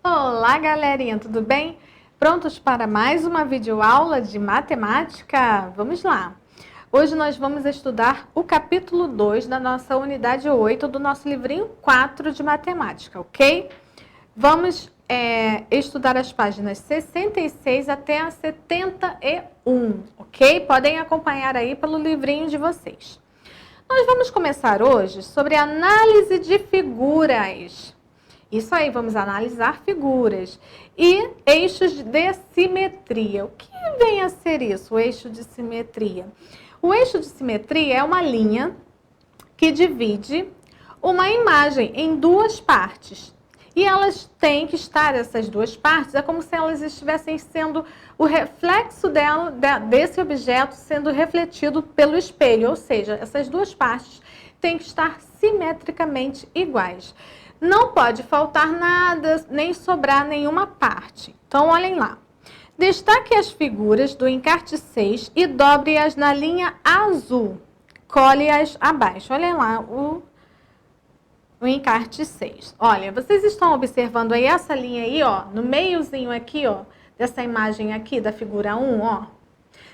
Olá, galerinha, tudo bem? Prontos para mais uma videoaula de matemática? Vamos lá! Hoje nós vamos estudar o capítulo 2 da nossa unidade 8 do nosso livrinho 4 de matemática, ok? Vamos estudar as páginas 66 até a 71, ok? Podem acompanhar aí pelo livrinho de vocês. Nós vamos começar hoje sobre análise de figuras. Isso aí, vamos analisar figuras e eixos de simetria. O que vem a ser isso, o eixo de simetria? O eixo de simetria é uma linha que divide uma imagem em duas partes. E elas têm que estar, essas duas partes, é como se elas estivessem sendo o reflexo desse objeto sendo refletido pelo espelho. Ou seja, essas duas partes têm que estar simetricamente iguais. Não pode faltar nada, nem sobrar nenhuma parte. Então, olhem lá. Destaque as figuras do encarte 6 e dobre-as na linha azul. Cole-as abaixo. Olhem lá o encarte 6. Olha, vocês estão observando aí essa linha aí, ó, no meiozinho aqui, ó, dessa imagem aqui da figura 1, ó.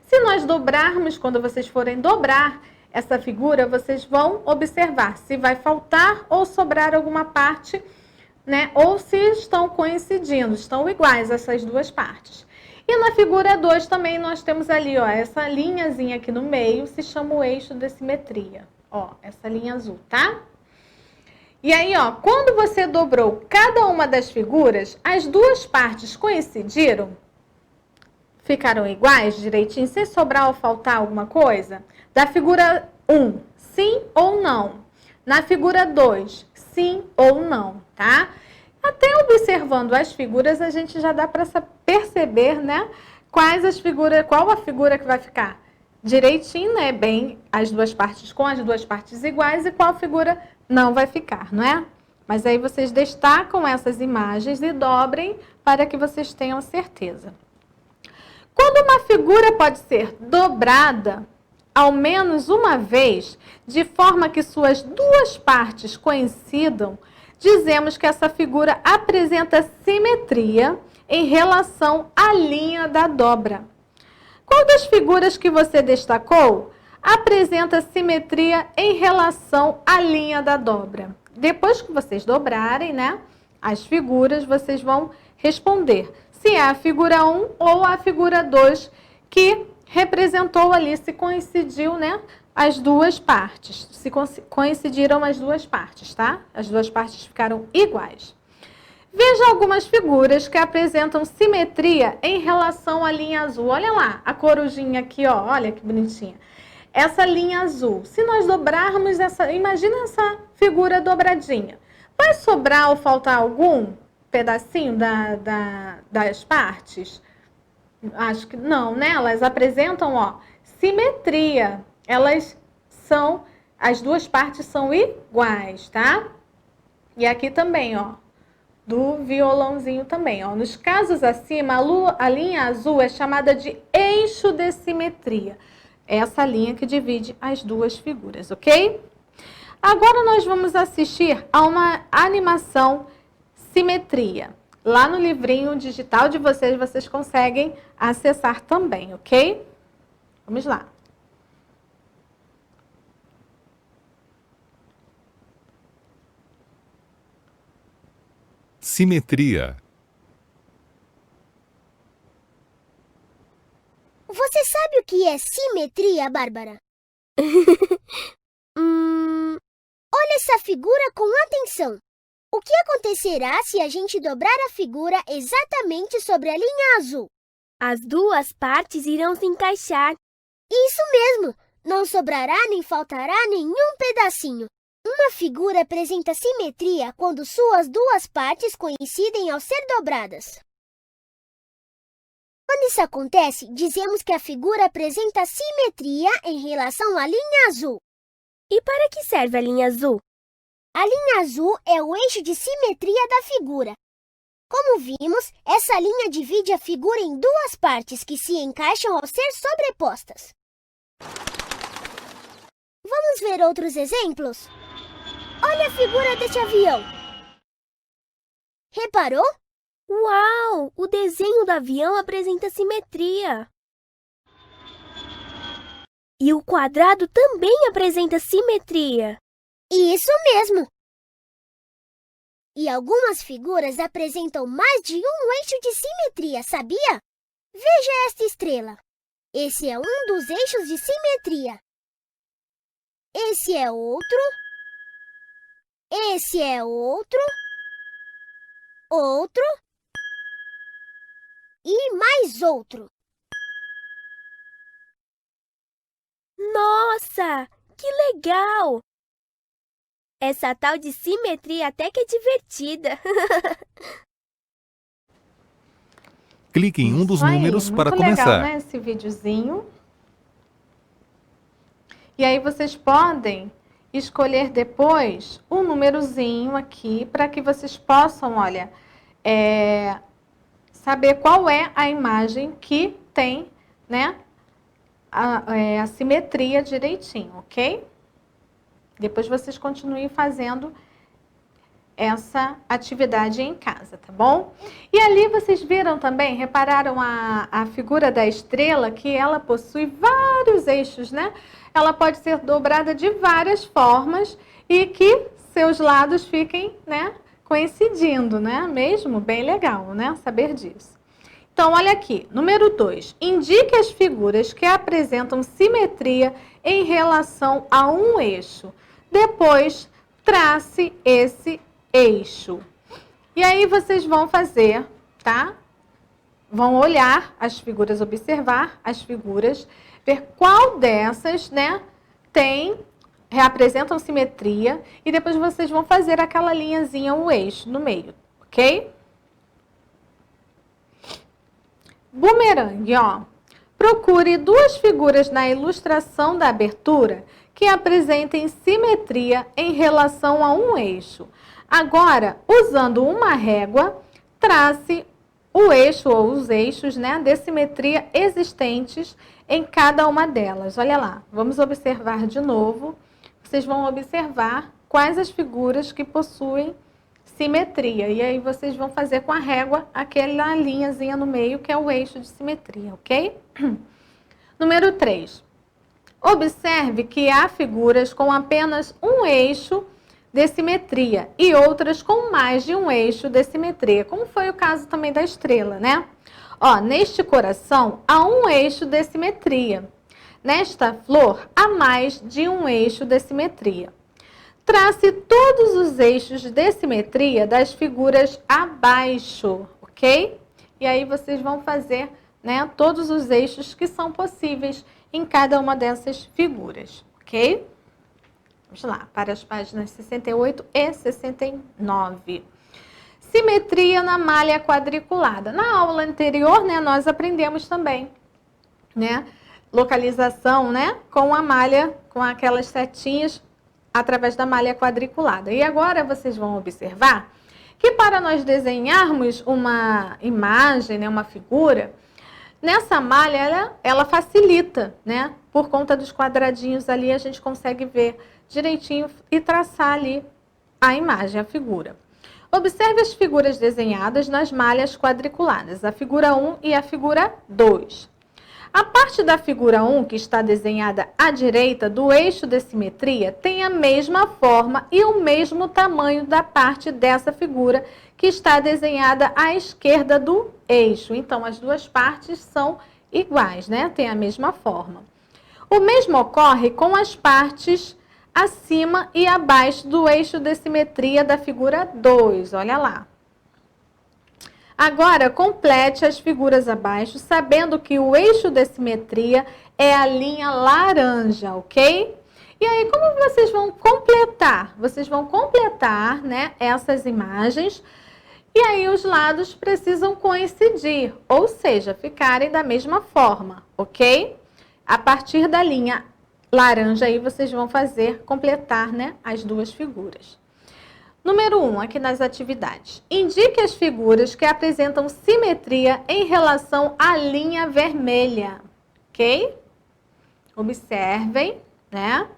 Se nós dobrarmos, quando vocês forem dobrar essa figura, vocês vão observar se vai faltar ou sobrar alguma parte, né? Ou se estão coincidindo, estão iguais essas duas partes. E na figura 2 também nós temos ali, ó, essa linhazinha aqui no meio, se chama o eixo de simetria. Ó, essa linha azul, tá? E aí, ó, quando você dobrou cada uma das figuras, as duas partes coincidiram? Ficaram iguais, direitinho, sem sobrar ou faltar alguma coisa? Da figura 1, sim ou não? Na figura 2, sim ou não, tá? Até observando as figuras, a gente já dá para perceber, né? Qual a figura que vai ficar direitinho, né? Bem, as duas partes com as duas partes iguais e qual figura não vai ficar, não é? Mas aí vocês destacam essas imagens e dobrem para que vocês tenham certeza. Quando uma figura pode ser dobrada ao menos uma vez, de forma que suas duas partes coincidam, dizemos que essa figura apresenta simetria em relação à linha da dobra. Qual das figuras que você destacou apresenta simetria em relação à linha da dobra? Depois que vocês dobrarem, né, as figuras, vocês vão responder se é a figura 1 ou a figura 2 que representou ali, se coincidiu, né, as duas partes. Se coincidiram as duas partes, tá? As duas partes ficaram iguais. Veja algumas figuras que apresentam simetria em relação à linha azul. Olha lá, a corujinha aqui, ó, olha que bonitinha. Essa linha azul, se nós dobrarmos essa, imagina essa figura dobradinha. Vai sobrar ou faltar algum pedacinho das partes? Acho que não, né? Elas apresentam, ó, simetria. As duas partes são iguais, tá? E aqui também, ó, do violãozinho também, ó. Nos casos acima, a linha azul é chamada de eixo de simetria. Essa linha que divide as duas figuras, ok? Agora nós vamos assistir a uma animação simetria. Lá no livrinho digital de vocês, vocês conseguem acessar também, ok? Vamos lá. Simetria. Você sabe o que é simetria, Bárbara? Olha essa figura com atenção. O que acontecerá se a gente dobrar a figura exatamente sobre a linha azul? As duas partes irão se encaixar. Isso mesmo! Não sobrará nem faltará nenhum pedacinho. Uma figura apresenta simetria quando suas duas partes coincidem ao ser dobradas. Quando isso acontece, dizemos que a figura apresenta simetria em relação à linha azul. E para que serve a linha azul? A linha azul é o eixo de simetria da figura. Como vimos, essa linha divide a figura em duas partes que se encaixam ao ser sobrepostas. Vamos ver outros exemplos? Olha a figura deste avião. Reparou? Uau! O desenho do avião apresenta simetria. E o quadrado também apresenta simetria. Isso mesmo! E algumas figuras apresentam mais de um eixo de simetria, sabia? Veja esta estrela. Esse é um dos eixos de simetria. Esse é outro. Esse é outro. Outro. E mais outro. Nossa! Que legal! Essa tal de simetria até que é divertida. Clique em um dos Isso aí, números para muito legal, começar. né, esse videozinho. E aí vocês podem escolher depois um númerozinho aqui para que vocês possam, olha, saber qual é a imagem que tem, né, a simetria direitinho, ok? Depois vocês continuem fazendo essa atividade em casa, tá bom? E ali vocês viram também, repararam a figura da estrela, que ela possui vários eixos, né? Ela pode ser dobrada de várias formas e que seus lados fiquem, né, coincidindo, né? Mesmo bem legal, né? Saber disso. Então, olha aqui, número 2. Indique as figuras que apresentam simetria em relação a um eixo. Depois, trace esse eixo. E aí vocês vão fazer, tá? Vão olhar as figuras, observar as figuras, ver qual dessas, né, representam simetria, e depois vocês vão fazer aquela linhazinha, o eixo no meio, ok? Bumerangue, ó. Procure duas figuras na ilustração da abertura que apresentem simetria em relação a um eixo. Agora, usando uma régua, trace o eixo ou os eixos, né, de simetria existentes em cada uma delas. Olha lá, vamos observar de novo. Vocês vão observar quais as figuras que possuem simetria. E aí vocês vão fazer com a régua aquela linhazinha no meio que é o eixo de simetria, ok? Número 3. Observe que há figuras com apenas um eixo de simetria e outras com mais de um eixo de simetria, como foi o caso também da estrela, né? Ó, neste coração há um eixo de simetria. Nesta flor há mais de um eixo de simetria. Trace todos os eixos de simetria das figuras abaixo, ok? E aí vocês vão fazer, né, todos os eixos que são possíveis em cada uma dessas figuras, ok? Vamos lá, para as páginas 68 e 69. Simetria na malha quadriculada. Na aula anterior, né, nós aprendemos também, né, localização, né, com a malha, com aquelas setinhas através da malha quadriculada. E agora vocês vão observar que para nós desenharmos uma imagem, né, uma figura, nessa malha ela facilita, né? Por conta dos quadradinhos ali a gente consegue ver direitinho e traçar ali a imagem, a figura. Observe as figuras desenhadas nas malhas quadriculadas, a figura 1 e a figura 2. A parte da figura 1, que está desenhada à direita do eixo de simetria, tem a mesma forma e o mesmo tamanho da parte dessa figura que está desenhada à esquerda do eixo. Então, as duas partes são iguais, né? Tem a mesma forma. O mesmo ocorre com as partes acima e abaixo do eixo de simetria da figura 2. Olha lá. Agora, complete as figuras abaixo, sabendo que o eixo de simetria é a linha laranja, ok? E aí, como vocês vão completar? Vocês vão completar, né, essas imagens, e aí os lados precisam coincidir, ou seja, ficarem da mesma forma, ok? A partir da linha laranja aí, vocês vão completar, né, as duas figuras. Número 1, aqui nas atividades. Indique as figuras que apresentam simetria em relação à linha vermelha, ok? Observem, né?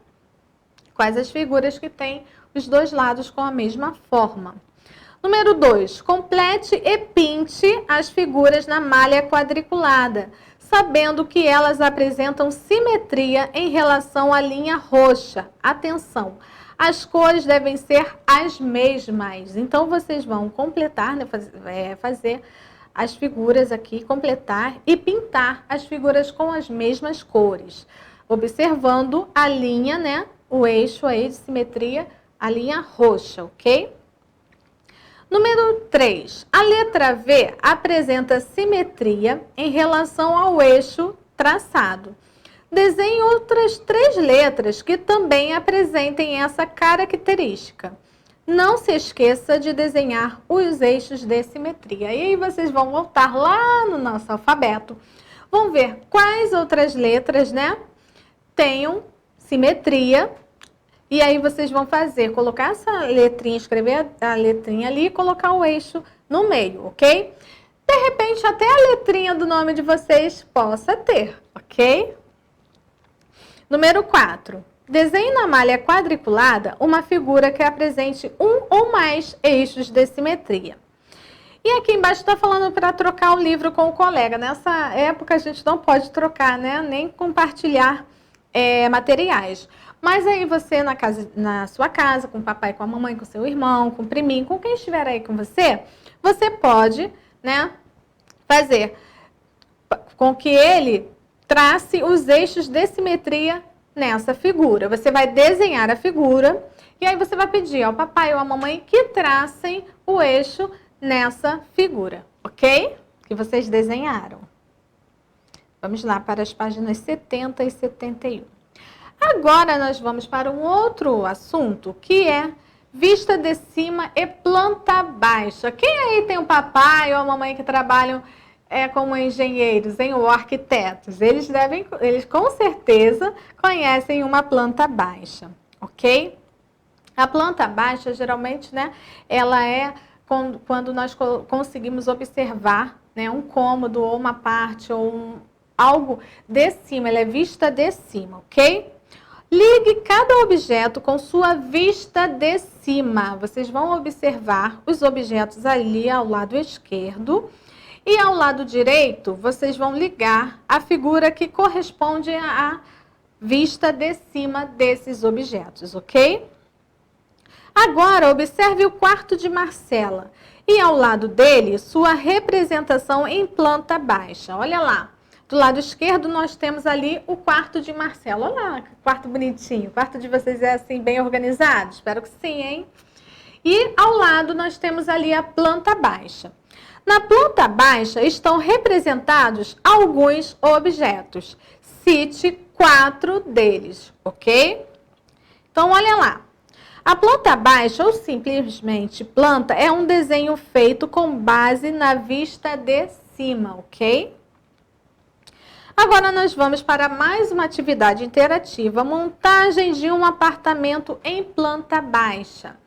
Quais as figuras que têm os dois lados com a mesma forma? Número 2, complete e pinte as figuras na malha quadriculada, sabendo que elas apresentam simetria em relação à linha roxa. Atenção, as cores devem ser as mesmas. Então, vocês vão completar, né, fazer as figuras aqui, completar e pintar as figuras com as mesmas cores, observando a linha, né, o eixo aí de simetria, a linha roxa, ok? Número 3. A letra V apresenta simetria em relação ao eixo traçado. Desenhe outras 3 letras que também apresentem essa característica. Não se esqueça de desenhar os eixos de simetria. E aí vocês vão voltar lá no nosso alfabeto. Vão ver quais outras letras, né, tenham simetria. E aí vocês vão fazer, colocar essa letrinha, escrever a letrinha ali e colocar o eixo no meio, ok? De repente, até a letrinha do nome de vocês possa ter, ok? Número 4. Desenhe na malha quadriculada uma figura que apresente um ou mais eixos de simetria. E aqui embaixo está falando para trocar o livro com o colega. Nessa época a gente não pode trocar, né? Nem compartilhar materiais. Mas aí você na sua casa, com o papai, com a mamãe, com o seu irmão, com o priminho, com quem estiver aí com você, você pode, né, fazer com que ele trace os eixos de simetria nessa figura. Você vai desenhar a figura e aí você vai pedir ao papai ou à mamãe que tracem o eixo nessa figura, ok? Que vocês desenharam. Vamos lá para as páginas 70 e 71. Agora nós vamos para um outro assunto, que é vista de cima e planta baixa. Quem aí tem um papai ou a mamãe que trabalham como engenheiros, ou arquitetos? Eles com certeza conhecem uma planta baixa, ok? A planta baixa, geralmente, né, ela é quando nós conseguimos observar, né, um cômodo ou uma parte ou algo de cima, ela é vista de cima, ok? Ligue cada objeto com sua vista de cima. Vocês vão observar os objetos ali ao lado esquerdo e ao lado direito vocês vão ligar a figura que corresponde à vista de cima desses objetos, ok? Agora observe o quarto de Marcela e ao lado dele sua representação em planta baixa. Olha lá. Do lado esquerdo, nós temos ali o quarto de Marcelo. Olha lá, que quarto bonitinho. O quarto de vocês é assim, bem organizado? Espero que sim, hein? E ao lado, nós temos ali a planta baixa. Na planta baixa estão representados alguns objetos. Cite 4 deles, ok? Então, olha lá. A planta baixa, ou simplesmente planta, é um desenho feito com base na vista de cima, ok? Agora nós vamos para mais uma atividade interativa, montagem de um apartamento em planta baixa.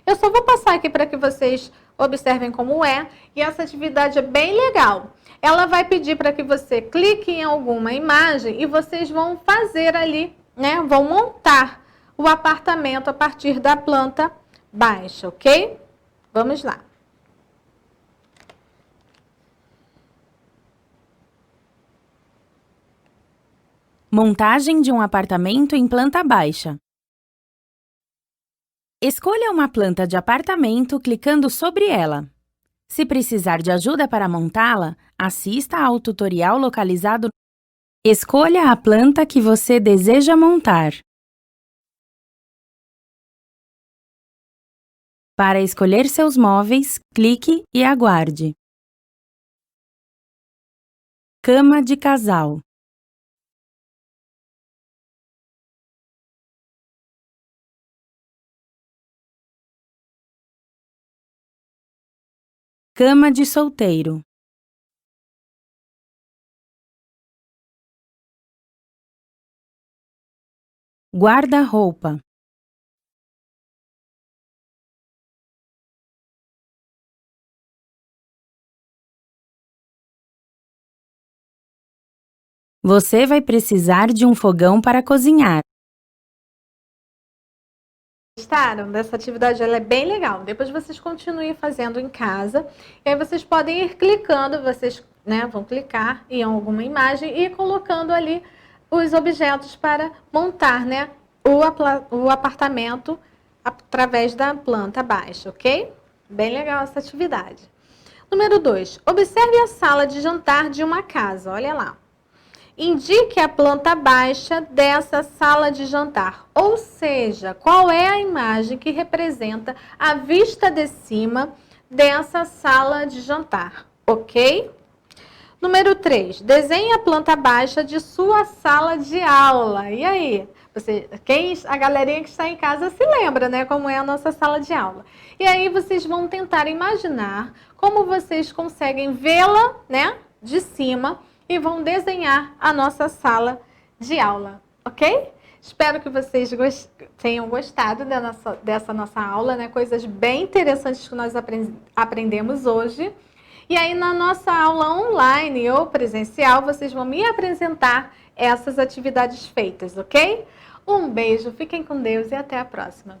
Eu só vou passar aqui para que vocês observem como é, e essa atividade é bem legal. Ela vai pedir para que você clique em alguma imagem e vocês vão fazer ali, né, vão montar o apartamento a partir da planta baixa, ok? Vamos lá. Montagem de um apartamento em planta baixa. Escolha uma planta de apartamento clicando sobre ela. Se precisar de ajuda para montá-la, assista ao tutorial localizado. Escolha a planta que você deseja montar. Para escolher seus móveis, clique e aguarde. Cama de casal. Cama de solteiro. Guarda-roupa. Você vai precisar de um fogão para cozinhar. Gostaram dessa atividade? Ela é bem legal. Depois vocês continuem fazendo em casa. E aí vocês podem ir clicando, vocês, né, vão clicar em alguma imagem e ir colocando ali os objetos para montar, né, o apartamento através da planta baixa, ok? Bem legal essa atividade. Número 2. Observe a sala de jantar de uma casa. Olha lá. Indique a planta baixa dessa sala de jantar. Ou seja, qual é a imagem que representa a vista de cima dessa sala de jantar, ok? Número 3. Desenhe a planta baixa de sua sala de aula. E aí? A galerinha que está em casa se lembra, né? Como é a nossa sala de aula. E aí vocês vão tentar imaginar como vocês conseguem vê-la, né? De cima e vão desenhar a nossa sala de aula, ok? Espero que vocês tenham gostado dessa nossa aula, né? Coisas bem interessantes que nós aprendemos hoje. E aí, na nossa aula online ou presencial, vocês vão me apresentar essas atividades feitas, ok? Um beijo, fiquem com Deus e até a próxima.